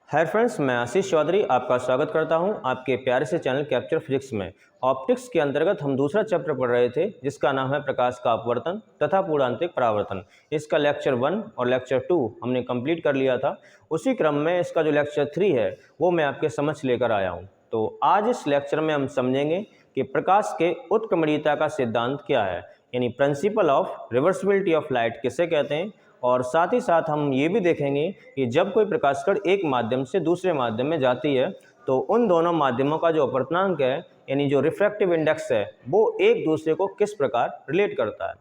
Hi friends, मैं आशीष चौधरी आपका स्वागत करता हूं आपके प्यारे से चैनल कैप्चर फिजिक्स में। ऑप्टिक्स के अंतर्गत हम दूसरा चैप्टर पढ़ रहे थे जिसका नाम है प्रकाश का अपवर्तन तथा पूर्णांतिक परावर्तन। इसका लेक्चर 1 और लेक्चर 2 हमने कंप्लीट कर लिया था। उसी क्रम में इसका जो लेक्चर 3 है वो मैं आपके समक्ष लेकर आया हूँ। तो आज इस लेक्चर में हम समझेंगे कि प्रकाश के उत्क्रमणीयता का सिद्धांत क्या है, यानी principle of reversibility of light किसे कहते हैं। और साथ ही साथ हम ये भी देखेंगे कि जब कोई प्रकाश कण एक माध्यम से दूसरे माध्यम में जाती है तो उन दोनों माध्यमों का जो अपवर्तनांक है यानी जो रिफ्रैक्टिव इंडेक्स है वो एक दूसरे को किस प्रकार रिलेट करता है।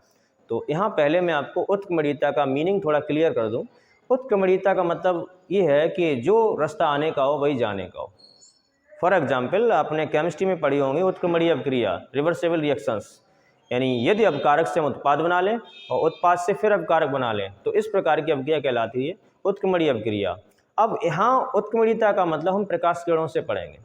तो यहाँ पहले मैं आपको उत्क्रमणीयता का मीनिंग थोड़ा क्लियर कर दूँ। उत्क्रमणीयता का मतलब ये है कि जो रास्ता आने का हो वही जाने का हो। फॉर एग्जाम्पल, आपने केमिस्ट्री में पढ़ी होंगी उत्क्रमणीय अभिक्रिया, रिवर्सिबल रिएक्शंस, यानी यदि अपकारक से हम उत्पाद बना लें और उत्पाद से फिर अपकारक बना लें तो इस प्रकार की अभिक्रिया कहलाती है उत्क्रमणीय अभिक्रिया। अब यहाँ उत्क्रमणीयता का मतलब हम प्रकाश किरणों से पढ़ेंगे,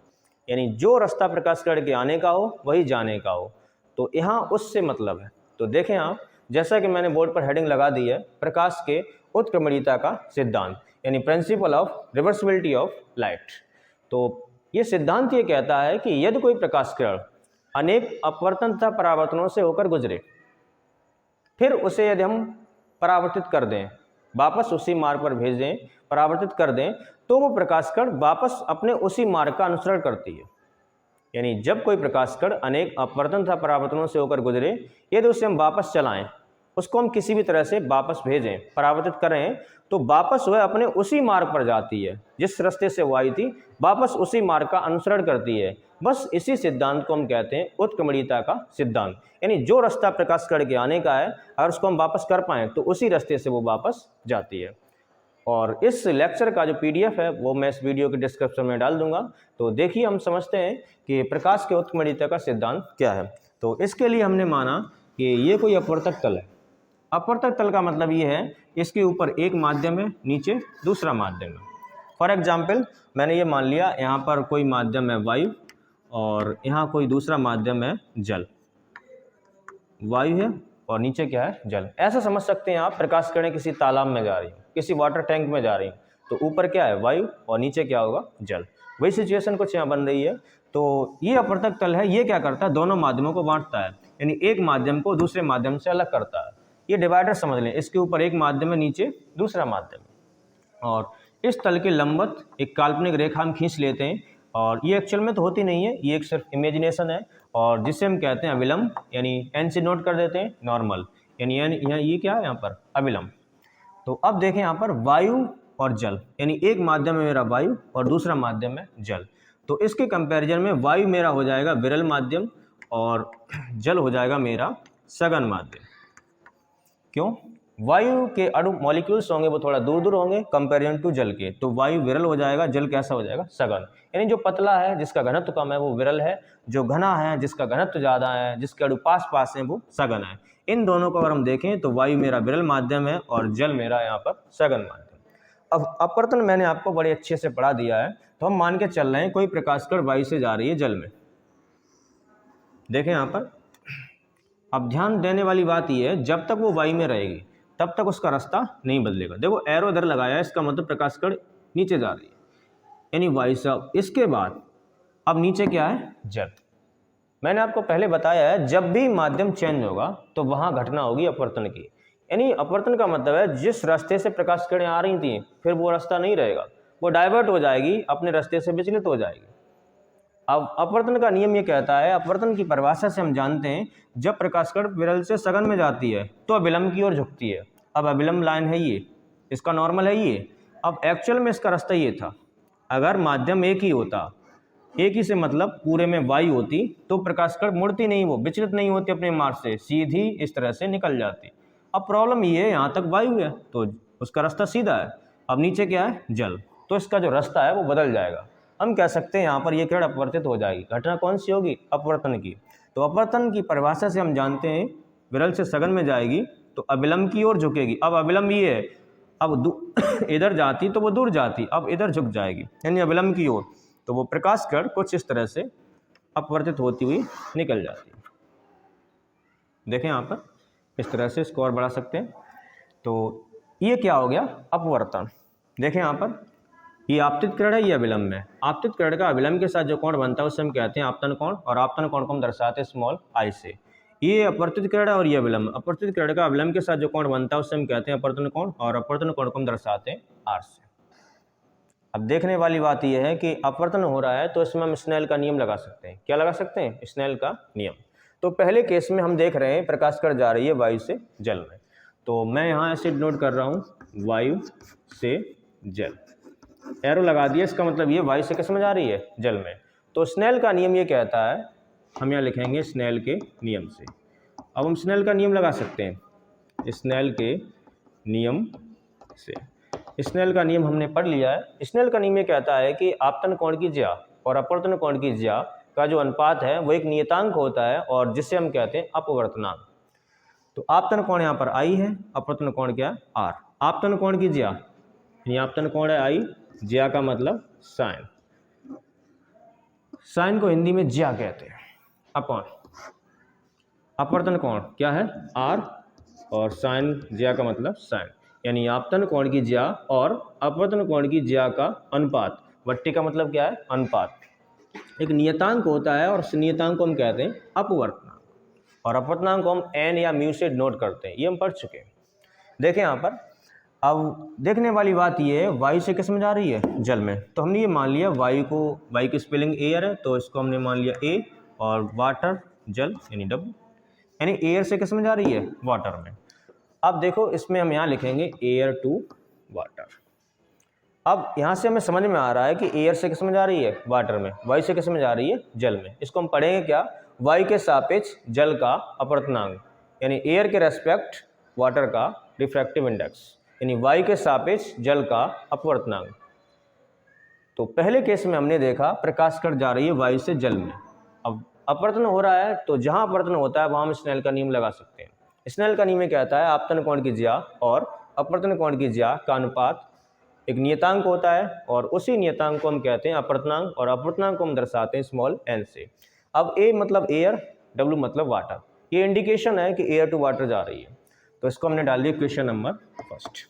यानी जो रास्ता प्रकाश किरण के आने का हो वही जाने का हो। तो यहाँ उससे मतलब है। तो देखें आप, जैसा कि मैंने बोर्ड पर हेडिंग लगा दी है, प्रकाश के उत्क्रमणीयता का सिद्धांत यानी principle of reversibility of light. तो ये सिद्धांत ये कहता है कि यदि कोई प्रकाश किरण अनेक अपवर्तन तथा परावर्तनों से होकर गुजरे, फिर उसे यदि हम परावर्तित कर दें, वापस उसी मार्ग पर भेज दें, परावर्तित कर दें, तो वो प्रकाश कण वापस अपने उसी मार्ग का अनुसरण करती है। यानी जब कोई प्रकाश कण अनेक अपवर्तन तथा परावर्तनों से होकर गुजरे, यदि उसे हम वापस चलाएं, उसको हम किसी भी तरह से वापस भेजें, परावर्तित करें, तो वापस वह अपने उसी मार्ग पर जाती है जिस रास्ते से वो आई थी, वापस उसी मार्ग का अनुसरण करती है। बस इसी सिद्धांत को हम कहते हैं उत्क्रमणीयता का सिद्धांत। यानी जो रास्ता प्रकाश कण के आने का है, अगर उसको हम वापस कर पाएँ तो उसी रास्ते से वो वापस जाती है। और इस लेक्चर का जो PDF है वो मैं इस वीडियो के डिस्क्रिप्शन में डाल दूंगा। तो देखिए, हम समझते हैं कि प्रकाश के उत्क्रमणीयता का सिद्धांत क्या है। तो इसके लिए हमने माना कि ये कोई अपवर्तक तल है। अपवर्तक तल का मतलब ये है इसके ऊपर एक माध्यम है, नीचे दूसरा माध्यम है। फॉर एग्जाम्पल, मैंने ये मान लिया यहाँ पर कोई माध्यम है वायु और यहाँ कोई दूसरा माध्यम है जल। वायु है और नीचे क्या है, जल। ऐसा समझ सकते हैं आप, प्रकाश किरणें किसी तालाब में जा रही हैं, किसी वाटर टैंक में जा रही हैं, तो ऊपर क्या है, वायु, और नीचे क्या होगा, जल। वही सिचुएशन कुछ यहाँ बन रही है। तो ये अपवर्तक तल है, ये क्या करता है, दोनों माध्यमों को बांटता है, यानी एक माध्यम को दूसरे माध्यम से अलग करता है। ये डिवाइडर समझ लें, इसके ऊपर एक माध्यम है, नीचे दूसरा माध्यम है। और इस तल के लंबवत एक काल्पनिक रेखा हम खींच लेते हैं, और ये एक्चुअल में तो होती नहीं है, ये एक सिर्फ इमेजिनेशन है, और जिसे हम कहते हैं अविलंब, यानी एन से नोट कर देते हैं नॉर्मल, यानी यहाँ ये क्या है, यहाँ पर अविलंब। तो अब देखें यहाँ पर वायु और जल, यानी एक माध्यम है मेरा वायु और दूसरा माध्यम है जल। तो इसके कंपैरिजन में वायु मेरा हो जाएगा विरल माध्यम और जल हो जाएगा मेरा सघन माध्यम। क्यों? वायु के अणु मॉलिक्यूल्स होंगे वो थोड़ा दूर दूर होंगे कंपेरिजन टू जल के, तो वायु विरल हो जाएगा, जल कैसा हो जाएगा, सघन। यानी जो पतला है, जिसका घनत्व कम है, वो विरल है, जो घना है, जिसका घनत्व ज़्यादा है, जिसके अणु पास पास हैं, वो सघन है। इन दोनों को अगर हम देखें तो वायु मेरा विरल माध्यम है और जल मेरा यहाँ पर सघन माध्यम। अब अपवर्तन मैंने आपको बड़े अच्छे से पढ़ा दिया है, तो हम मान के चल रहे हैं कोई प्रकाश कण वायु से जा रही है जल में। देखें यहाँ पर, अब ध्यान देने वाली बात यह है, जब तक वो वायु में रहेगी तब तक उसका रास्ता नहीं बदलेगा। देखो एरो इधर लगाया है, इसका मतलब प्रकाश कण नीचे जा रही है, यानी वायु से। इसके बाद अब नीचे क्या है, जल। मैंने आपको पहले बताया है, जब भी माध्यम चेंज होगा तो वहां घटना होगी अपवर्तन की। यानी अपवर्तन का मतलब है जिस रास्ते से प्रकाश किरणें आ रही थी फिर वो रास्ता नहीं रहेगा, वो डाइवर्ट हो जाएगी, अपने रास्ते से विचलित हो जाएगी। अब अपवर्तन का नियम ये कहता है, अपवर्तन की परिभाषा से हम जानते हैं, जब प्रकाश कण विरल से सघन में जाती है तो अभिलंब की ओर झुकती है। अब अभिलंब लाइन है ये, इसका नॉर्मल है ये। अब एक्चुअल में इसका रास्ता ये था, अगर माध्यम एक ही होता, एक ही से मतलब पूरे में वायु होती, तो प्रकाश कण मुड़ती नहीं, वो विचलित नहीं होती अपने मार्ग से, सीधी इस तरह से निकल जाती। अब प्रॉब्लम ये है, यहाँ तक वायु है तो उसका रास्ता सीधा है, अब नीचे क्या है, जल, तो इसका जो रास्ता है वो बदल जाएगा। हम कह सकते हैं यहाँ पर ये किरण अपवर्तित हो जाएगी। घटना कौन सी होगी, अपवर्तन की। तो अपवर्तन की परिभाषा से हम जानते हैं, विरल से सघन में जाएगी तो अविलंब की ओर झुकेगी। अब अविलंब ये है, अब इधर जाती तो वो दूर जाती, अब इधर झुक जाएगी, यानी अविलंब की ओर। तो वो प्रकाश कण कुछ इस तरह से अपवर्तित होती हुई निकल जाती है। देखें यहाँ पर, इस तरह से इसको और बढ़ा सकते हैं। तो ये क्या हो गया, अपवर्तन। देखें यहाँ पर, ये आपतित किरण है, ये अभिलंब है। आपतित किरण का अभिलंब के साथ जो कोण बनता है उसे हम कहते हैं आपतन कोण, और आपतन कोण को हम दर्शाते हैं स्मॉल आई से। ये अपवर्तित किरण है और ये अभिलंब। अपवर्तित किरण का अभिलंब के साथ जो कोण बनता है उसे हम कहते हैं अपवर्तन कोण, और अपवर्तन कोण को हम दर्शाते हैं आर से। अब देखने वाली बात यह है कि अपवर्तन हो रहा है तो इसमें हम स्नेल का नियम लगा सकते हैं। क्या लगा सकते हैं? स्नेल का नियम। तो पहले केस में हम देख रहे हैं प्रकाश कण जा रही है वायु से जल में, तो मैं यहाँ ऐसे नोट कर रहा हूँ वायु से जल, एरो लगा दिया, इसका मतलब ये वायु से किस में जा रही है? जल में। तो स्नेल का नियम ये कहता है, हम यहाँ लिखेंगे स्नेल के नियम से। अब हम स्नेल का नियम लगा सकते हैं, स्नेल के नियम से। स्नेल का नियम हमने पढ़ लिया है। स्नेल का नियम ये कहता है कि आपतन कोण की ज्या और अपवर्तन कोण की ज्या का जो अनुपात है वो एक नियतांक होता है, और जिसे हम कहते हैं अपवर्तनांक। तो आपतन कोण यहाँ पर आई है, अपवर्तन कोण क्या? आर। आपतन कोण की ज्या, यानी आपतन कोण है आई, ज्या का मतलब साइन। साइन को हिंदी में ज्या कहते हैं। अपॉन अपवर्तन कोण क्या है? आर, और साइन ज्या का मतलब साइन, यानी आपतन कोण की ज्या और अपवर्तन कोण की ज्या का अनुपात। वट्टी का मतलब क्या है? अनुपात। एक नियतांक होता है और उस नियतांक को हम कहते हैं अपवर्तनांक, और अपवर्तनांक को हम एन या म्यू से नोट करते हैं। ये हम पढ़ चुके हैं। देखें यहाँ पर, अब देखने वाली बात ये है वायु से किस में जा रही है? जल में। तो हमने ये मान लिया वायु की स्पेलिंग एयर है, तो इसको हमने मान लिया ए, और वाटर जल यानी डब्ल्यू, यानी एयर से किस में जा रही है? वाटर में। अब देखो इसमें हम यहाँ लिखेंगे एयर टू वाटर। अब यहाँ से हमें समझ में आ रहा है कि एयर से किस में जा रही है? वाटर में। वायु से किस में जा रही है? जल में। इसको हम पढ़ेंगे क्या? वायु के सापेक्ष जल का अपवर्तनांक, यानी एयर के रेस्पेक्ट वाटर का रिफ्रैक्टिव इंडेक्स, यानी वायु के सापेक्ष जल का अपवर्तनांक। तो पहले केस में हमने देखा प्रकाश कण जा रही है वायु से जल में। अब अपवर्तन हो रहा है, तो जहाँ अपवर्तन होता है वहाँ हम स्नेल का नियम लगा सकते हैं। स्नेल का नियम कहता है आपतन कोण की ज्या और अपवर्तन कोण की ज्या का अनुपात एक नियतांक होता है, और उसी नियतांक को हम कहते हैं अपवर्तनांक, और अपवर्तनांक को हम दर्शाते हैं स्मॉल एन से। अब ए मतलब एयर, डब्ल्यू मतलब वाटर। ये इंडिकेशन है कि एयर टू वाटर जा रही है, तो इसको हमने डाल दिया क्वेश्चन नंबर फर्स्ट।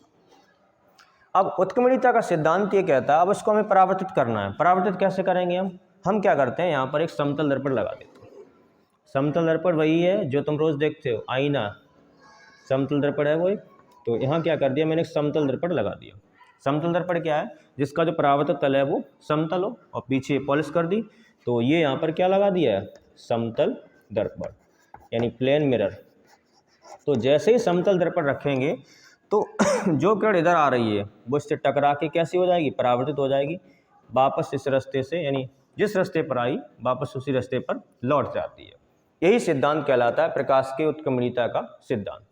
अब उत्क्रमणीयता का सिद्धांत ये कहता है, अब इसको हमें परावर्तित करना है। परावर्तित कैसे करेंगे हम क्या करते हैं, यहाँ पर एक समतल दर्पण लगा देते हैं। समतल दर्पण वही है जो तुम रोज देखते हो, आईना समतल दर्पण है वो एक। तो यहाँ क्या कर दिया मैंने, एक समतल दर्पण लगा दिया। समतल दर्पण क्या है? जिसका जो परावर्तित तल है वो समतल हो, और पीछे पॉलिश कर दी। तो ये यहाँ पर क्या लगा दिया है? समतल दर्पण, यानी प्लेन मिरर। तो जैसे ही समतल दर्पण रखेंगे तो जो किरण इधर आ रही है वो इससे टकरा के कैसी हो जाएगी? परावर्तित हो जाएगी, वापस इस रास्ते से, यानी जिस रास्ते पर आई वापस उसी रास्ते पर लौट जाती है। यही सिद्धांत कहलाता है प्रकाश की उत्क्रमणीयता का सिद्धांत।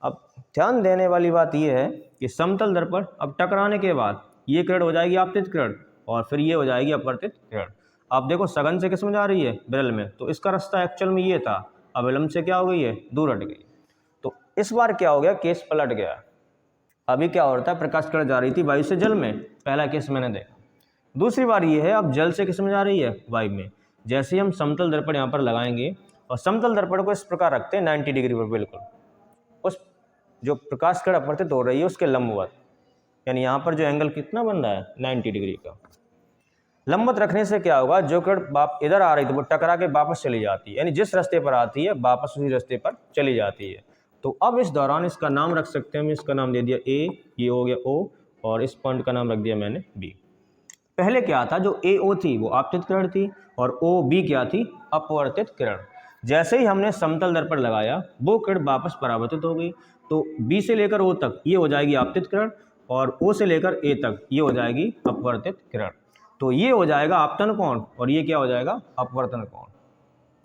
अब ध्यान देने वाली बात यह है कि समतल दर्पण अब टकराने के बाद ये किरण हो जाएगी आपतित किरण, और फिर ये हो जाएगी अपवर्तित किरण। आप देखो सघन से किस में जा रही है? विरल में। तो इसका रास्ता एक्चुअल में ये था, अब विलंब से क्या हो गई है? दूर हट गई। तो इस बार क्या हो गया? केस पलट गया। अभी क्या हो रहा था? प्रकाश किरण जा रही थी वायु से जल में, पहला केस मैंने देखा। दूसरी बार ये है अब जल से किस में जा रही है? वायु में। जैसे ही हम समतल दर्पण यहाँ पर लगाएंगे, और समतल दर्पण को इस प्रकार रखते हैं 90 डिग्री पर, बिल्कुल उस जो प्रकाश किरण अपवर्तित हो रही है उसके लंबवत, यानी यहाँ पर जो एंगल कितना बन रहा है? 90 डिग्री का। लंबवत रखने से क्या होगा? जो किरण इधर आ रही थी वो टकरा के वापस चली जाती है, यानी जिस रास्ते पर आती है वापस उसी रास्ते पर चली जाती है। तो अब इस दौरान इसका नाम रख सकते हैं हम, इसका नाम दे दिया ए, ये हो गया ओ, और इस पॉइंट का नाम रख दिया मैंने बी। पहले क्या था? जो ए ओ थी वो आपतित किरण थी, और ओ बी क्या थी? अपवर्तित किरण। जैसे ही हमने समतल दर्पण लगाया वो किरण वापस परावर्तित हो गई। तो बी से लेकर ओ तक ये हो जाएगी आपतित किरण, और ओ से लेकर ए तक ये हो जाएगी अपवर्तित किरण। तो ये हो जाएगा आपतन कोण, और ये क्या हो जाएगा? अपवर्तन कोण।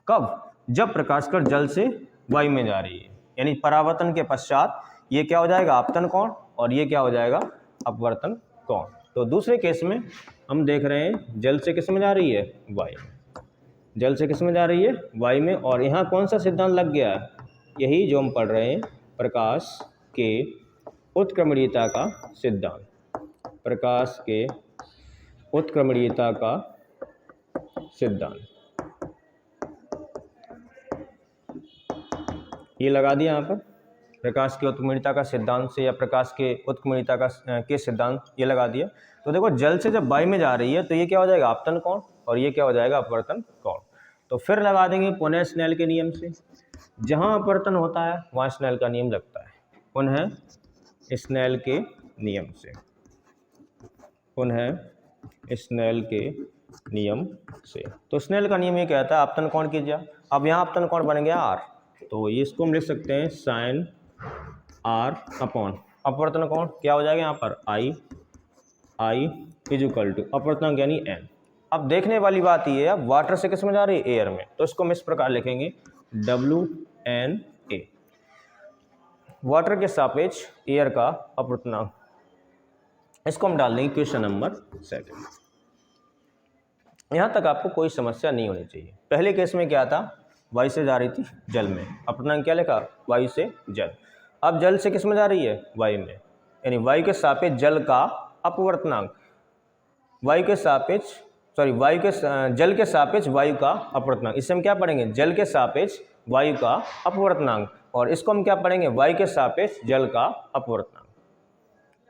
कब? जब प्रकाश कण जल से वायु में जा रही है, यानी परावर्तन के पश्चात ये क्या हो जाएगा? आपतन कोण, और ये क्या हो जाएगा? अपवर्तन कोण। तो दूसरे केस में हम देख रहे हैं जल से किस में जा रही है? वायु में। जल से किस में जा रही है? वायु में। और यहाँ कौन सा सिद्धांत लग गया है? यही जो हम पढ़ रहे हैं, प्रकाश के उत्क्रमणीयता का सिद्धांत। प्रकाश के उत्क्रमणीयता का सिद्धांत ये लगा दिया यहाँ पर। प्रकाश की उत्क्रमणीयता का सिद्धांत से या प्रकाश के उत्क्रमणीयता के सिद्धांत ये लगा दिया। तो देखो जल से जब वायु में जा रही है तो ये क्या हो जाएगा, आपतन कोण, और ये क्या हो जाएगा, अपवर्तन कोण। तो फिर लगा देंगे पुनः स्नेल के नियम से, जहाँ अपवर्तन होता है वहाँ स्नेल का नियम लगता है, पुनः स्नेल के नियम से, पुनः स्नेल के नियम से। तो स्नेल का नियम ये कहता है आपतन कोण कीजिए। अब यहाँ आपतन कोण बन गया r, तो ये इसको हम लिख सकते हैं साइन r अपॉन अपवर्तन कोण क्या हो जाएगा यहाँ पर I इज इक्वल टू अपवर्तनांक यानी n। अब देखने वाली बात ये है, वाटर से किस में जा रही है, एयर में, तो इसको हम इस प्रकार लिखेंगे WNA, वाटर के सापेक्ष एयर का अपवर्तनांक। इसको हम डाल देंगे क्वेश्चन नंबर 2। यहाँ तक आपको कोई समस्या नहीं होनी चाहिए। पहले केस में क्या था, वायु से जा रही थी जल में, अपवर्तनांक क्या लिखा, वायु से जल। अब जल से किस में जा रही है, वायु में, यानी वायु के सापेक्ष जल का अपवर्तनांक, वायु के सापेक्ष जल के सापेक्ष वायु का अपवर्तनांक। इससे हम क्या पढ़ेंगे, जल के सापेक्ष वायु का अपवर्तनांक, और इसको हम क्या पढ़ेंगे, वायु के सापेक्ष जल का अपवर्तनांक।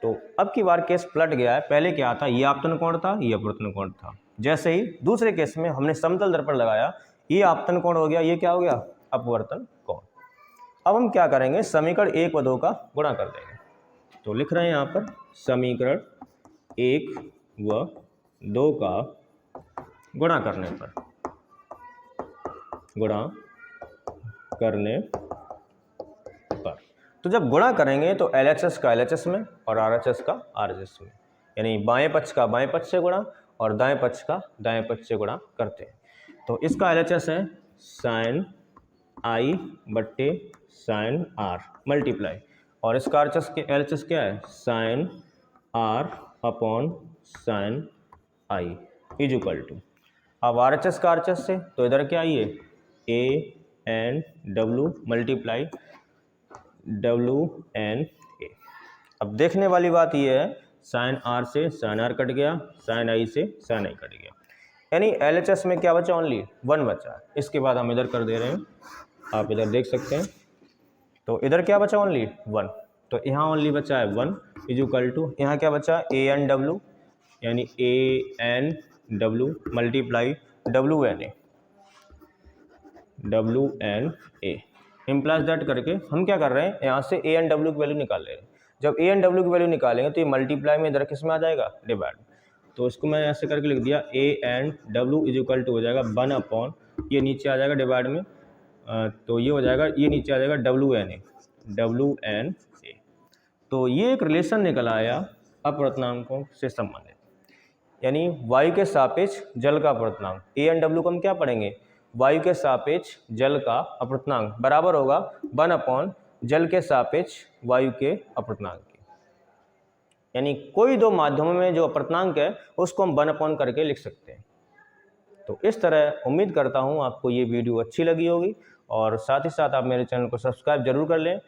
तो अब की बार केस पलट गया है, पहले क्या था, ये आपतन कोण था, ये अपवर्तन कोण था। जैसे ही दूसरे केस में हमने समतल दर्पण लगाया, ये आपतन कोण हो गया, ये क्या हो गया, अपवर्तन कोण। अब हम क्या करेंगे, समीकरण 1 व 2 का गुणा कर देंगे। तो लिख रहे हैं यहाँ पर समीकरण 1 व 2 का गुणा करने पर, तो जब गुणा करेंगे तो LHS का LHS में और RHS का RHS में, यानी बाएं पक्ष का बाएं पक्ष से गुणा और दाएं पक्ष का दाएं पक्ष से गुणा करते हैं। तो इसका LHS है साइन I बट्टे साइन R मल्टीप्लाई, और इसका LHS क्या है, sine R upon sine I is equal to, अब RHS का RHS से, तो इधर क्या आई है, ANW मल्टीप्लाई WNA। अब देखने वाली बात ये है, साइन R से साइन R कट गया, साइन I से साइन I कट गया, यानी LHS में क्या बचा, ओनली 1 बचा। इसके बाद हम इधर कर दे रहे हैं, आप इधर देख सकते हैं, तो इधर क्या बचा, ओनली 1, तो यहाँ ओनली बचा है 1 इज इक्वल टू, यहाँ क्या बचा, ANW, यानी ANW multiply WNA implies that करके हम क्या कर रहे हैं, यहाँ से ANW की वैल्यू निकाल ले रहे हैं। जब ANW की वैल्यू निकालेंगे तो ये मल्टीप्लाई में इधर किस में आ जाएगा, डिवाइड। तो इसको मैं ऐसे करके लिख दिया, ANW इज इक्वल टू हो जाएगा 1 अपॉन, ये नीचे आ जाएगा डिवाइड में, तो ये हो जाएगा, ये नीचे आ जाएगा WNA। तो ये एक रिलेशन निकल आया अपवर्तनांकों से संबंधित, यानी वायु के सापेक्ष जल का अपवर्तनांक, ANW को हम क्या पढ़ेंगे, वायु के सापेक्ष जल का अपवर्तनांक बराबर होगा 1 अपॉन जल के सापेक्ष वायु के अपवर्तनांक के, यानी कोई दो माध्यमों में जो अपवर्तनांक है उसको हम 1 अपॉन करके लिख सकते हैं। तो इस तरह उम्मीद करता हूँ आपको ये वीडियो अच्छी लगी होगी, और साथ ही साथ आप मेरे चैनल को सब्सक्राइब जरूर कर लें